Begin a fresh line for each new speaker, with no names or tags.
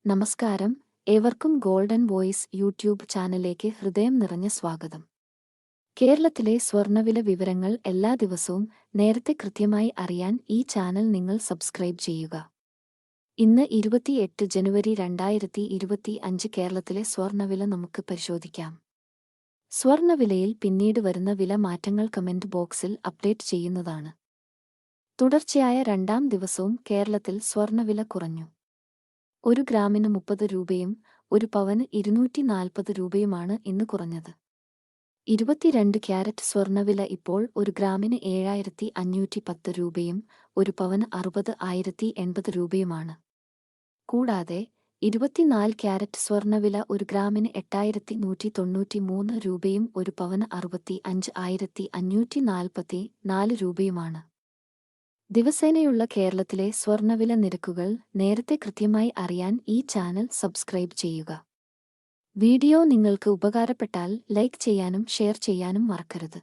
നമസ്കാരം, ഏവർക്കും golden voice YouTube ചാനലിലേക്ക് ഹൃദയം നിറഞ്ഞ സ്വാഗതം. കേരളത്തിലെ സ്വർണ്ണവില വിവരങ്ങൾ എല്ലാ ദിവസവും നേരത്തെ കൃത്യമായി അറിയാൻ ഈ ചാനൽ നിങ്ങൾ സബ്സ്ക്രൈബ് ചെയ്യുക. ഇന്ന് 28 ജനുവരി 2025 കേരളത്തിലെ സ്വർണ്ണവില നമുക്ക് പരിശോധിക്കാം. സ്വർണ്ണവിലയിൽ പിന്നീട് വരുന്ന വില മാറ്റങ്ങൾ കമന്റ് ബോക്സിൽ അപ്ഡേറ്റ് ചെയ്യുന്നതാണ്. തുടർച്ചയായ രണ്ടാം ദിവസവും കേരളത്തിൽ സ്വർണ്ണവില കുറഞ്ഞു. 1 ഗ്രാമിന് 30 രൂപയും 1 പവന് 240 രൂപയുമാണ് ഇന്ന് കുറഞ്ഞത്. 22 ക്യാരറ്റ് സ്വർണ്ണവില ഇപ്പോൾ 1 ഗ്രാമിന് 7510 രൂപയും 1 പവന് 60,080 രൂപയുമാണ്. കൂടാതെ 24 ക്യാരറ്റ് സ്വർണ്ണവില 1 ഗ്രാമിന് 8193 രൂപയും 1 പവന് 65,544 രൂപയുമാണ്. ദിവസേനയുള്ള കേരളത്തിലെ സ്വർണ്ണവില നിരക്കുകൾ നേരത്തെ കൃത്യമായി അറിയാൻ ഈ ചാനൽ സബ്സ്ക്രൈബ് ചെയ്യുക. വീഡിയോ നിങ്ങൾക്ക് ഉപകാരപ്പെട്ടാൽ ലൈക്ക് ചെയ്യാനും ഷെയർ ചെയ്യാനും മറക്കരുത്.